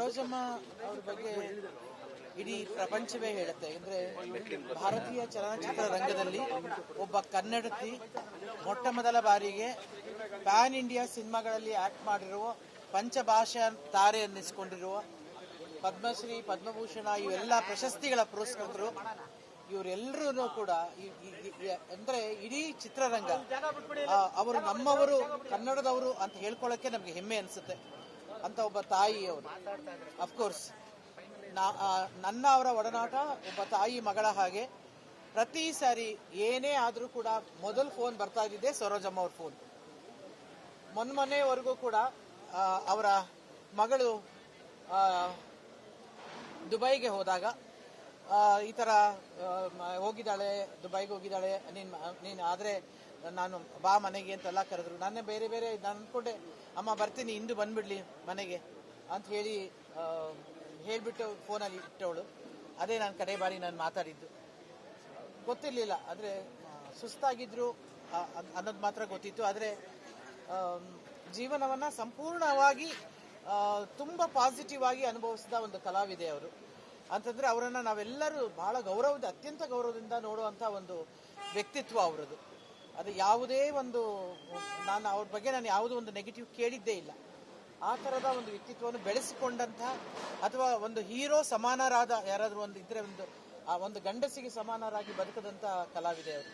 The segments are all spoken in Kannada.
ಸರೋಜಮ್ಮ ಅವ್ರ ಬಗ್ಗೆ ಇಡೀ ಪ್ರಪಂಚವೇ ಹೇಳುತ್ತೆ. ಅಂದ್ರೆ ಭಾರತೀಯ ಚಲನಚಿತ್ರ ರಂಗದಲ್ಲಿ ಒಬ್ಬ ಕನ್ನಡತಿ ಮೊಟ್ಟ ಮೊದಲ ಬಾರಿಗೆ ಪ್ಯಾನ್ ಇಂಡಿಯಾ ಸಿನಿಮಾಗಳಲ್ಲಿ ಆಕ್ಟ್ ಮಾಡಿರುವ ಪಂಚಭಾಷಾ ತಾರೆ ಅನ್ನಿಸ್ಕೊಂಡಿರುವ ಪದ್ಮಶ್ರೀ, ಪದ್ಮಭೂಷಣ ಇವೆಲ್ಲ ಪ್ರಶಸ್ತಿಗಳ ಪುರಸ್ಕೃತರು. ಇವರೆಲ್ಲರೂ ಕೂಡ ಅಂದ್ರೆ ಇಡೀ ಚಿತ್ರರಂಗ ಅವರು ನಮ್ಮವರು, ಕನ್ನಡದವರು ಅಂತ ಹೇಳ್ಕೊಳ್ಳೋಕೆ ನಮ್ಗೆ ಹೆಮ್ಮೆ ಅನ್ಸುತ್ತೆ. ಅಂತ ಒಬ್ಬ ತಾಯಿ ಅವರು, ಅಫ್ಕೋರ್ಸ್ ನನ್ನ ಅವರ ಒಡನಾಟ ಒಬ್ಬ ತಾಯಿ ಮಗಳ ಹಾಗೆ. ಪ್ರತಿ ಸಾರಿ ಏನೇ ಆದರೂ ಕೂಡ ಮೊದಲು ಫೋನ್ ಬರ್ತಾ ಇದ್ದಿದ್ದೆ ಸರೋಜಮ್ಮ ಅವ್ರ ಫೋನ್. ಮೊನ್ನೆವರೆಗೂ ಕೂಡ ಅವರ ಮಗಳು ದುಬೈಗೆ ಹೋದಾಗ ಈ ಥರ ಹೋಗಿದ್ದಾಳೆ, ದುಬೈಗೆ ಹೋಗಿದ್ದಾಳೆ, ನೀನು ಆದರೆ ನಾನು ಬಾ ಮನೆಗೆ ಅಂತೆಲ್ಲ ಕರೆದ್ರು. ನಾನೇ ಬೇರೆ ನಾನು ಅಂದ್ಕೊಂಡೆ ಅಮ್ಮ ಬರ್ತೀನಿ, ಇಂದು ಬಂದ್ಬಿಡ್ಲಿ ಮನೆಗೆ ಅಂತ ಹೇಳಿಬಿಟ್ಟು ಫೋನಲ್ಲಿ ಇಟ್ಟವಳು. ಅದೇ ನಾನು ಕಡೆ ಬಾರಿ ನಾನು ಮಾತಾಡಿದ್ದು. ಗೊತ್ತಿರಲಿಲ್ಲ, ಆದರೆ ಸುಸ್ತಾಗಿದ್ರು ಅನ್ನೋದು ಮಾತ್ರ ಗೊತ್ತಿತ್ತು. ಆದರೆ ಜೀವನವನ್ನು ಸಂಪೂರ್ಣವಾಗಿ ತುಂಬ ಪಾಸಿಟಿವ್ ಆಗಿ ಅನುಭವಿಸಿದ ಒಂದು ಕಲಾವಿದೆ ಅವರು. ಅಂತಂದರೆ ಅವರನ್ನು ನಾವೆಲ್ಲರೂ ಬಹಳ ಅತ್ಯಂತ ಗೌರವದಿಂದ ನೋಡುವಂಥ ಒಂದು ವ್ಯಕ್ತಿತ್ವ ಅವರದು. ಅದು ಯಾವುದೇ ಒಂದು ಅವ್ರ ಬಗ್ಗೆ ನಾನು ಯಾವುದೋ ಒಂದು ನೆಗೆಟಿವ್ ಕೇಳಿದ್ದೇ ಇಲ್ಲ. ಆ ಥರದ ಒಂದು ವ್ಯಕ್ತಿತ್ವವನ್ನು ಬೆಳೆಸಿಕೊಂಡಂಥ ಅಥವಾ ಒಂದು ಹೀರೋ ಸಮಾನರಾದ ಯಾರಾದರೂ ಇದ್ರೆ ಒಂದು ಗಂಡಸಿಗೆ ಸಮಾನರಾಗಿ ಬದುಕದಂಥ ಕಲಾವಿದೆ ಅವರು.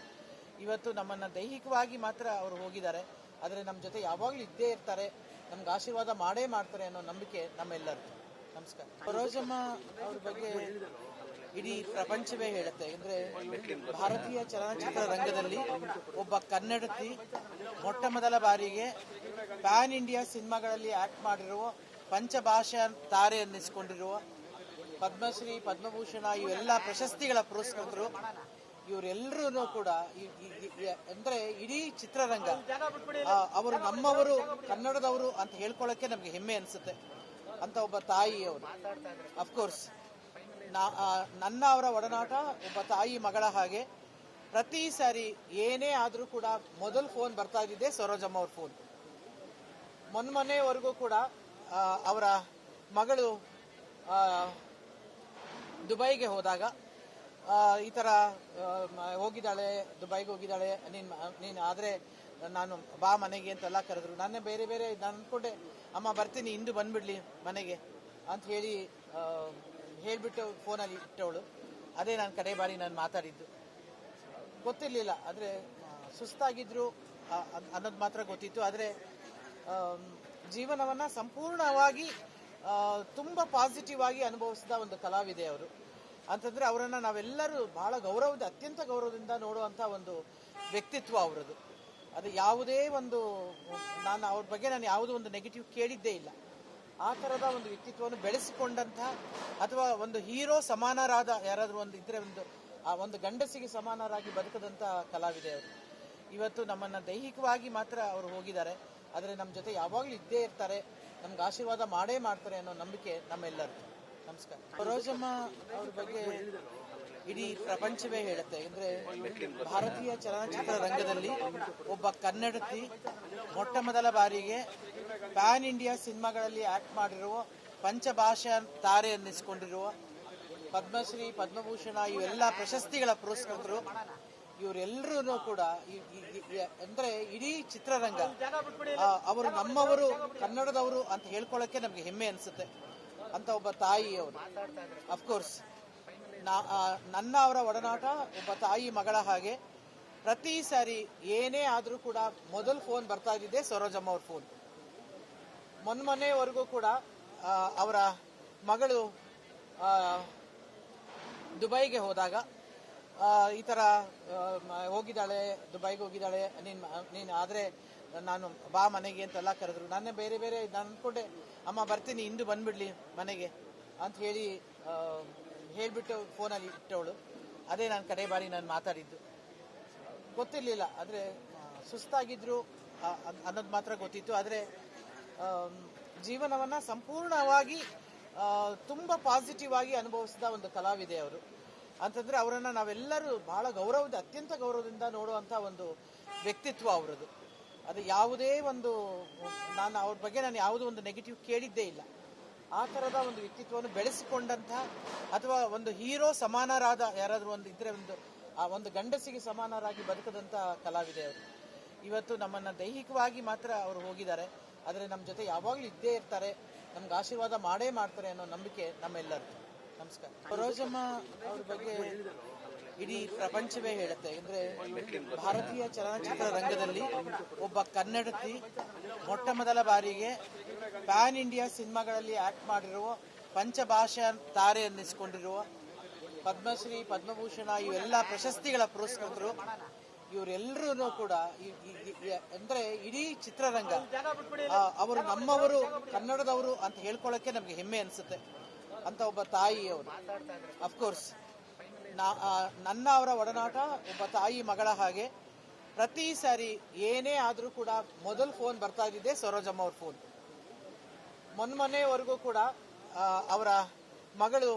ಇವತ್ತು ನಮ್ಮನ್ನು ದೈಹಿಕವಾಗಿ ಮಾತ್ರ ಅವರು ಹೋಗಿದ್ದಾರೆ, ಆದರೆ ನಮ್ಮ ಜೊತೆ ಯಾವಾಗಲೂ ಇದ್ದೇ ಇರ್ತಾರೆ, ನಮ್ಗೆ ಆಶೀರ್ವಾದ ಮಾಡೇ ಮಾಡ್ತಾರೆ ಅನ್ನೋ ನಂಬಿಕೆ ನಮ್ಮೆಲ್ಲರದು. ನಮಸ್ಕಾರ. ಸರೋಜಮ್ಮ ಅವ್ರ ಬಗ್ಗೆ ಇಡೀ ಪ್ರಪಂಚವೇ ಹೇಳುತ್ತೆ. ಅಂದ್ರೆ ಭಾರತೀಯ ಚಲನಚಿತ್ರ ರಂಗದಲ್ಲಿ ಒಬ್ಬ ಕನ್ನಡತಿ ಮೊಟ್ಟ ಮೊದಲ ಬಾರಿಗೆ ಪ್ಯಾನ್ ಇಂಡಿಯಾ ಸಿನಿಮಾಗಳಲ್ಲಿ ಆಕ್ಟ್ ಮಾಡಿರುವ ಪಂಚಭಾಷಾ ತಾರೆ ಅನ್ನಿಸ್ಕೊಂಡಿರುವ ಪದ್ಮಶ್ರೀ, ಪದ್ಮಭೂಷಣ ಇವೆಲ್ಲ ಪ್ರಶಸ್ತಿಗಳ ಪುರಸ್ಕೃತರು. ಇವರೆಲ್ಲರೂ ಕೂಡ ಅಂದ್ರೆ ಇಡೀ ಚಿತ್ರರಂಗ ಅವರು ನಮ್ಮವರು, ಕನ್ನಡದವರು ಅಂತ ಹೇಳ್ಕೊಳ್ಳೋಕೆ ನಮ್ಗೆ ಹೆಮ್ಮೆ ಅನ್ಸುತ್ತೆ. ಅಂತ ಒಬ್ಬ ತಾಯಿ ಅವರು, ಅಫ್ಕೋರ್ಸ್ ನನ್ನ ಅವರ ಒಡನಾಟ ಒಬ್ಬ ತಾಯಿ ಮಗಳ ಹಾಗೆ. ಪ್ರತಿ ಸಾರಿ ಏನೇ ಆದರೂ ಕೂಡ ಮೊದಲು ಫೋನ್ ಬರ್ತಾ ಇದ್ದಿದ್ದೆ ಸರೋಜಮ್ಮ ಅವ್ರ ಫೋನ್. ಮೊನ್ನೆವರೆಗೂ ಕೂಡ ಅವರ ಮಗಳು ದುಬೈಗೆ ಹೋದಾಗ ಈ ಥರ ಹೋಗಿದ್ದಾಳೆ, ದುಬೈಗೆ ಹೋಗಿದ್ದಾಳೆ, ನೀನು ಆದರೆ ನಾನು ಬಾ ಮನೆಗೆ ಅಂತೆಲ್ಲ ಕರೆದ್ರು. ನಾನೇ ಬೇರೆ ನಾನು ಅಂದ್ಕೊಂಡೆ ಅಮ್ಮ ಬರ್ತೀನಿ, ಇಂದು ಬಂದ್ಬಿಡ್ಲಿ ಮನೆಗೆ ಅಂತ ಹೇಳಿಬಿಟ್ಟು ಫೋನಲ್ಲಿ ಇಟ್ಟವಳು. ಅದೇ ನಾನು ಕಡೆ ಬಾರಿ ನಾನು ಮಾತಾಡಿದ್ದು. ಗೊತ್ತಿರಲಿಲ್ಲ, ಆದರೆ ಸುಸ್ತಾಗಿದ್ರು ಅನ್ನೋದು ಮಾತ್ರ ಗೊತ್ತಿತ್ತು. ಆದರೆ ಜೀವನವನ್ನು ಸಂಪೂರ್ಣವಾಗಿ ತುಂಬ ಪಾಸಿಟಿವ್ ಆಗಿ ಅನುಭವಿಸಿದ ಒಂದು ಕಲಾವಿದೆ ಅವರು. ಅಂತಂದರೆ ಅವರನ್ನು ನಾವೆಲ್ಲರೂ ಬಹಳ ಅತ್ಯಂತ ಗೌರವದಿಂದ ನೋಡುವಂಥ ಒಂದು ವ್ಯಕ್ತಿತ್ವ ಅವರದು. ಅದು ಯಾವುದೇ ಒಂದು ಅವ್ರ ಬಗ್ಗೆ ನಾನು ಯಾವುದೋ ಒಂದು ನೆಗೆಟಿವ್ ಕೇಳಿದ್ದೇ ಇಲ್ಲ. ಆ ಥರದ ಒಂದು ವ್ಯಕ್ತಿತ್ವವನ್ನು ಬೆಳೆಸಿಕೊಂಡಂಥ ಅಥವಾ ಒಂದು ಹೀರೋ ಸಮಾನರಾದ ಯಾರಾದರೂ ಇದ್ರೆ ಒಂದು ಗಂಡಸಿಗೆ ಸಮಾನರಾಗಿ ಬದುಕದಂಥ ಕಲಾವಿದೆ ಅವರು. ಇವತ್ತು ನಮ್ಮನ್ನು ದೈಹಿಕವಾಗಿ ಮಾತ್ರ ಅವರು ಹೋಗಿದ್ದಾರೆ, ಆದರೆ ನಮ್ಮ ಜೊತೆ ಯಾವಾಗಲೂ ಇದ್ದೇ ಇರ್ತಾರೆ, ನಮ್ಗೆ ಆಶೀರ್ವಾದ ಮಾಡೇ ಮಾಡ್ತಾರೆ ಅನ್ನೋ ನಂಬಿಕೆ ನಮ್ಮೆಲ್ಲರದು. ನಮಸ್ಕಾರ. ಸರೋಜಮ್ಮ ಅವ್ರ ಬಗ್ಗೆ ಇಡೀ ಪ್ರಪಂಚವೇ ಹೇಳುತ್ತೆ. ಅಂದ್ರೆ ಭಾರತೀಯ ಚಲನಚಿತ್ರ ರಂಗದಲ್ಲಿ ಒಬ್ಬ ಕನ್ನಡತಿ ಮೊಟ್ಟ ಮೊದಲ ಬಾರಿಗೆ ಪ್ಯಾನ್ ಇಂಡಿಯಾ ಸಿನಿಮಾಗಳಲ್ಲಿ ಆಕ್ಟ್ ಮಾಡಿರುವ ಪಂಚಭಾಷಾ ತಾರೆ ಅನ್ನಿಸ್ಕೊಂಡಿರುವ ಪದ್ಮಶ್ರೀ, ಪದ್ಮಭೂಷಣ ಇವೆಲ್ಲ ಪ್ರಶಸ್ತಿಗಳ ಪುರಸ್ಕೃತರು. ಇವರೆಲ್ಲರೂ ಕೂಡ ಅಂದ್ರೆ ಇಡೀ ಚಿತ್ರರಂಗ ಅವರು ನಮ್ಮವರು, ಕನ್ನಡದವರು ಅಂತ ಹೇಳ್ಕೊಳ್ಳೋಕೆ ನಮ್ಗೆ ಹೆಮ್ಮೆ ಅನ್ಸುತ್ತೆ. ಅಂತ ಒಬ್ಬ ತಾಯಿ ಅವರು, ಅಫ್ಕೋರ್ಸ್ ನನ್ನ ಅವರ ಒಡನಾಟ ಒಬ್ಬ ತಾಯಿ ಮಗಳ ಹಾಗೆ. ಪ್ರತಿ ಸಾರಿ ಏನೇ ಆದರೂ ಕೂಡ ಮೊದಲು ಫೋನ್ ಬರ್ತಾ ಇದ್ದಿದ್ದೆ ಸರೋಜಮ್ಮ ಅವ್ರ ಫೋನ್. ಮೊನ್ನೆವರೆಗೂ ಕೂಡ ಅವರ ಮಗಳು ದುಬೈಗೆ ಹೋದಾಗ ಈ ಥರ ಹೋಗಿದ್ದಾಳೆ, ದುಬೈಗೆ ಹೋಗಿದ್ದಾಳೆ, ನೀನು ಆದರೆ ನಾನು ಬಾ ಮನೆಗೆ ಅಂತೆಲ್ಲ ಕರೆದ್ರು. ನಾನೇ ಬೇರೆ ನಾನು ಅಂದ್ಕೊಂಡೆ ಅಮ್ಮ ಬರ್ತೀನಿ, ಇಂದು ಬಂದ್ಬಿಡ್ಲಿ ಮನೆಗೆ ಅಂತ ಹೇಳಿಬಿಟ್ಟು ಫೋನಲ್ಲಿ ಇಟ್ಟವಳು. ಅದೇ ನಾನು ಕಡೆ ಬಾರಿ ನಾನು ಮಾತಾಡಿದ್ದು. ಗೊತ್ತಿರಲಿಲ್ಲ, ಆದರೆ ಸುಸ್ತಾಗಿದ್ರು ಅನ್ನೋದು ಮಾತ್ರ ಗೊತ್ತಿತ್ತು. ಆದರೆ ಜೀವನವನ್ನು ಸಂಪೂರ್ಣವಾಗಿ ತುಂಬ ಪಾಸಿಟಿವ್ ಆಗಿ ಅನುಭವಿಸಿದ ಒಂದು ಕಲಾವಿದೆ ಅವರು. ಅಂತಂದರೆ ಅವರನ್ನು ನಾವೆಲ್ಲರೂ ಬಹಳ ಅತ್ಯಂತ ಗೌರವದಿಂದ ನೋಡುವಂಥ ಒಂದು ವ್ಯಕ್ತಿತ್ವ ಅವರದು. ಅದು ಯಾವುದೇ ಒಂದು ಅವ್ರ ಬಗ್ಗೆ ನಾನು ಯಾವುದೋ ಒಂದು ನೆಗೆಟಿವ್ ಕೇಳಿದ್ದೇ ಇಲ್ಲ. ಆ ಥರದ ಒಂದು ವ್ಯಕ್ತಿತ್ವವನ್ನು ಬೆಳೆಸಿಕೊಂಡಂಥ ಅಥವಾ ಒಂದು ಹೀರೋ ಸಮಾನರಾದ ಯಾರಾದರೂ ಒಂದು ಇದ್ರೆ ಒಂದು ಗಂಡಸಿಗೆ ಸಮಾನರಾಗಿ ಬದುಕದಂಥ ಕಲಾವಿದೆ ಅವರು. ಇವತ್ತು ನಮ್ಮನ್ನು ದೈಹಿಕವಾಗಿ ಮಾತ್ರ ಅವರು ಹೋಗಿದ್ದಾರೆ, ಆದರೆ ನಮ್ಮ ಜೊತೆ ಯಾವಾಗಲೂ ಇದ್ದೇ ಇರ್ತಾರೆ, ನಮ್ಗೆ ಆಶೀರ್ವಾದ ಮಾಡೇ ಮಾಡ್ತಾರೆ ಅನ್ನೋ ನಂಬಿಕೆ ನಮ್ಮೆಲ್ಲರದು. ನಮಸ್ಕಾರ. ಸರೋಜಮ್ಮ ಅವ್ರ ಬಗ್ಗೆ ಇಡೀ ಪ್ರಪಂಚವೇ ಹೇಳುತ್ತೆ. ಅಂದರೆ ಭಾರತೀಯ ಚಲನಚಿತ್ರ ರಂಗದಲ್ಲಿ ಒಬ್ಬ ಕನ್ನಡತಿ ಮೊಟ್ಟ ಮೊದಲ ಬಾರಿಗೆ ಪ್ಯಾನ್ ಇಂಡಿಯಾ ಸಿನಿಮಾಗಳಲ್ಲಿ ಆಕ್ಟ್ ಮಾಡಿರುವ, ಪಂಚಭಾಷಾ ತಾರೆ ಅನ್ನಿಸ್ಕೊಂಡಿರುವ, ಪದ್ಮಶ್ರೀ ಪದ್ಮಭೂಷಣ ಇವೆಲ್ಲ ಪ್ರಶಸ್ತಿಗಳ ಪುರಸ್ಕೃತರು ಇವರೆಲ್ಲರೂ ಕೂಡ ಅಂದ್ರೆ ಇಡೀ ಚಿತ್ರರಂಗ ಅವರು ನಮ್ಮವರು, ಕನ್ನಡದವರು ಅಂತ ಹೇಳ್ಕೊಳ್ಳೋಕೆ ನಮ್ಗೆ ಹೆಮ್ಮೆ ಅನ್ಸುತ್ತೆ. ಅಂತ ಒಬ್ಬ ತಾಯಿ ಅವರು. ಅಫ್ಕೋರ್ಸ್ ನನ್ನ ಅವರ ಒಡನಾಟ ಒಬ್ಬ ತಾಯಿ ಮಗಳ ಹಾಗೆ. ಪ್ರತಿ ಸಾರಿ ಏನೇ ಆದರೂ ಕೂಡ ಮೊದಲು ಫೋನ್ ಬರ್ತಾ ಇದ್ದಿದ್ದೆ ಸರೋಜಮ್ಮ ಅವ್ರ ಫೋನ್. ಮೊನ್ನೆವರೆಗೂ ಕೂಡ ಅವರ ಮಗಳು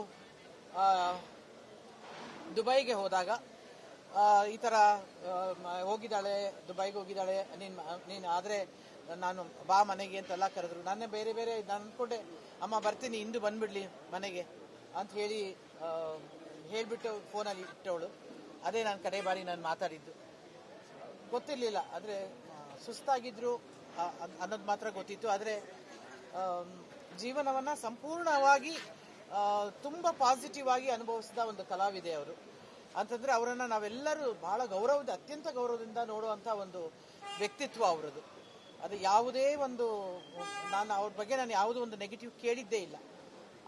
ದುಬೈಗೆ ಹೋದಾಗ ಈ ಥರ ಹೋಗಿದ್ದಾಳೆ, ದುಬೈಗೆ ಹೋಗಿದ್ದಾಳೆ, ನೀನು ಆದರೆ ನಾನು ಬಾ ಮನೆಗೆ ಅಂತೆಲ್ಲ ಕರೆದ್ರು. ನಾನೇ ಬೇರೆ ನಾನು ಅಂದ್ಕೊಂಡೆ ಅಮ್ಮ ಬರ್ತೀನಿ ಇಂದು ಬಂದ್ಬಿಡ್ಲಿ ಮನೆಗೆ ಅಂತ ಹೇಳಿಬಿಟ್ಟು ಫೋನಲ್ಲಿ ಇಟ್ಟವಳು. ಅದೇ ನಾನು ಕಡೆ ಬಾರಿ ನಾನು ಮಾತಾಡಿದ್ದು. ಗೊತ್ತಿರಲಿಲ್ಲ, ಆದರೆ ಸುಸ್ತಾಗಿದ್ರು ಅನ್ನೋದು ಮಾತ್ರ ಗೊತ್ತಿತ್ತು. ಆದರೆ ಜೀವನವನ್ನು ಸಂಪೂರ್ಣವಾಗಿ ತುಂಬ ಪಾಸಿಟಿವ್ ಆಗಿ ಅನುಭವಿಸಿದ ಒಂದು ಕಲಾವಿದೆ ಅವರು. ಅಂತಂದರೆ ಅವರನ್ನು ನಾವೆಲ್ಲರೂ ಬಹಳ ಅತ್ಯಂತ ಗೌರವದಿಂದ ನೋಡುವಂಥ ಒಂದು ವ್ಯಕ್ತಿತ್ವ ಅವರದು. ಅದು ಯಾವುದೇ ಒಂದು ಅವ್ರ ಬಗ್ಗೆ ನಾನು ಯಾವುದೋ ಒಂದು ನೆಗೆಟಿವ್ ಕೇಳಿದ್ದೇ ಇಲ್ಲ.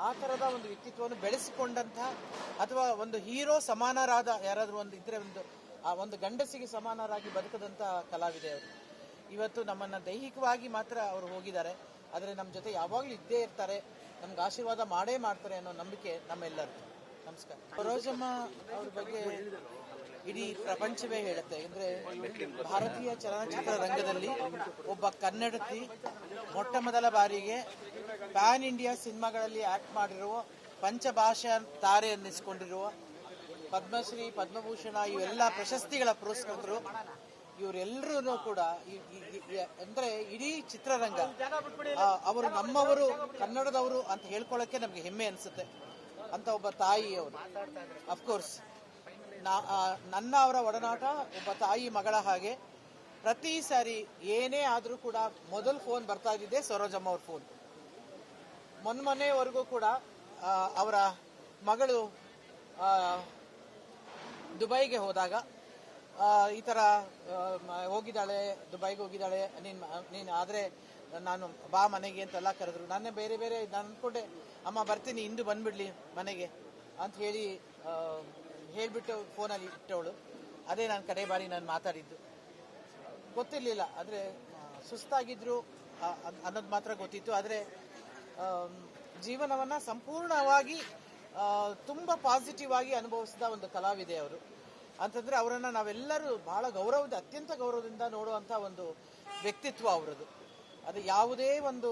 ಆ ಥರದ ಒಂದು ವ್ಯಕ್ತಿತ್ವವನ್ನು ಬೆಳೆಸಿಕೊಂಡಂಥ ಅಥವಾ ಒಂದು ಹೀರೋ ಸಮಾನರಾದ ಯಾರಾದರೂ ಒಂದು ಇದ್ರೆ ಒಂದು ಗಂಡಸಿಗೆ ಸಮಾನರಾಗಿ ಬದುಕದಂಥ ಕಲಾವಿದೆ ಅವರು. ಇವತ್ತು ನಮ್ಮನ್ನು ದೈಹಿಕವಾಗಿ ಮಾತ್ರ ಅವರು ಹೋಗಿದ್ದಾರೆ, ಆದರೆ ನಮ್ಮ ಜೊತೆ ಯಾವಾಗಲೂ ಇದ್ದೇ ಇರ್ತಾರೆ, ನಮ್ಗೆ ಆಶೀರ್ವಾದ ಮಾಡೇ ಮಾಡ್ತಾರೆ ಅನ್ನೋ ನಂಬಿಕೆ ನಮ್ಮೆಲ್ಲರದು. ನಮಸ್ಕಾರ. ಸರೋಜಮ್ಮ ಅವ್ರ ಬಗ್ಗೆ ಇಡೀ ಪ್ರಪಂಚವೇ ಹೇಳುತ್ತೆ. ಅಂದರೆ ಭಾರತೀಯ ಚಲನಚಿತ್ರ ರಂಗದಲ್ಲಿ ಒಬ್ಬ ಕನ್ನಡತಿ ಮೊಟ್ಟ ಮೊದಲ ಬಾರಿಗೆ ಪ್ಯಾನ್ ಇಂಡಿಯಾ ಸಿನಿಮಾಗಳಲ್ಲಿ ಆಕ್ಟ್ ಮಾಡಿರುವ, ಪಂಚಭಾಷಾ ತಾರೆ ಅನ್ನಿಸ್ಕೊಂಡಿರುವ, ಪದ್ಮಶ್ರೀ ಪದ್ಮಭೂಷಣ ಇವೆಲ್ಲ ಪ್ರಶಸ್ತಿಗಳ ಪುರಸ್ಕೃತರು ಇವರೆಲ್ಲರೂ ಕೂಡ ಅಂದ್ರೆ ಇಡೀ ಚಿತ್ರರಂಗ ಅವರು ನಮ್ಮವರು, ಕನ್ನಡದವರು ಅಂತ ಹೇಳ್ಕೊಳ್ಳೋಕೆ ನಮ್ಗೆ ಹೆಮ್ಮೆ ಅನ್ಸುತ್ತೆ. ಅಂತ ಒಬ್ಬ ತಾಯಿ ಅವರು. ಅಫ್ಕೋರ್ಸ್ ನನ್ನ ಅವರ ಒಡನಾಟ ಒಬ್ಬ ತಾಯಿ ಮಗಳ ಹಾಗೆ. ಪ್ರತಿ ಸಾರಿ ಏನೇ ಆದರೂ ಕೂಡ ಮೊದಲು ಫೋನ್ ಬರ್ತಾ ಇದ್ದಿದ್ದೆ ಸರೋಜಮ್ಮ ಅವ್ರ ಫೋನ್. ಮೊನ್ನೆವರೆಗೂ ಕೂಡ ಅವರ ಮಗಳು ದುಬೈಗೆ ಹೋದಾಗ ಈ ಥರ ಹೋಗಿದ್ದಾಳೆ, ದುಬೈಗೆ ಹೋಗಿದ್ದಾಳೆ, ನೀನು ಆದರೆ ನಾನು ಬಾ ಮನೆಗೆ ಅಂತೆಲ್ಲ ಕರೆದ್ರು. ನಾನೇ ಬೇರೆ ನಾನು ಅಂದ್ಕೊಂಡೆ ಅಮ್ಮ ಬರ್ತೀನಿ ಇಂದು ಬಂದ್ಬಿಡ್ಲಿ ಮನೆಗೆ ಅಂತ ಹೇಳಿಬಿಟ್ಟು ಫೋನಲ್ಲಿ ಇಟ್ಟವಳು. ಅದೇ ನಾನು ಕಡೆ ಬಾರಿ ನಾನು ಮಾತಾಡಿದ್ದು. ಗೊತ್ತಿರಲಿಲ್ಲ, ಆದರೆ ಸುಸ್ತಾಗಿದ್ರು ಅನ್ನೋದು ಮಾತ್ರ ಗೊತ್ತಿತ್ತು. ಆದರೆ ಜೀವನವನ್ನು ಸಂಪೂರ್ಣವಾಗಿ ತುಂಬ ಪಾಸಿಟಿವ್ ಆಗಿ ಅನುಭವಿಸಿದ ಒಂದು ಕಲಾವಿದೆ ಅವರು. ಅಂತಂದರೆ ಅವರನ್ನು ನಾವೆಲ್ಲರೂ ಬಹಳ ಅತ್ಯಂತ ಗೌರವದಿಂದ ನೋಡುವಂಥ ಒಂದು ವ್ಯಕ್ತಿತ್ವ ಅವರದು. ಅದು ಯಾವುದೇ ಒಂದು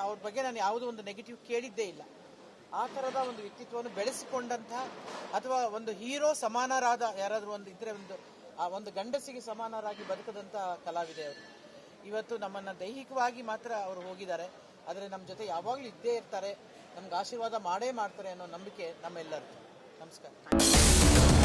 ಅವ್ರ ಬಗ್ಗೆ ನಾನು ಯಾವುದೋ ಒಂದು ನೆಗೆಟಿವ್ ಕೇಳಿದ್ದೇ ಇಲ್ಲ. ಆ ಥರದ ಒಂದು ವ್ಯಕ್ತಿತ್ವವನ್ನು ಬೆಳೆಸಿಕೊಂಡಂಥ ಅಥವಾ ಒಂದು ಹೀರೋ ಸಮಾನರಾದ ಯಾರಾದರೂ ಒಂದು ಇದ್ರೆ ಒಂದು ಗಂಡಸಿಗೆ ಸಮಾನರಾಗಿ ಬದುಕದಂಥ ಕಲಾವಿದೆ ಅವರು. ಇವತ್ತು ನಮ್ಮನ್ನು ದೈಹಿಕವಾಗಿ ಮಾತ್ರ ಅವರು ಹೋಗಿದ್ದಾರೆ, ಆದರೆ ನಮ್ಮ ಜೊತೆ ಯಾವಾಗಲೂ ಇದ್ದೇ ಇರ್ತಾರೆ, ನಮ್ಗೆ ಆಶೀರ್ವಾದ ಮಾಡೇ ಮಾಡ್ತಾರೆ ಅನ್ನೋ ನಂಬಿಕೆ ನಮ್ಮೆಲ್ಲರದು. ನಮಸ್ಕಾರ.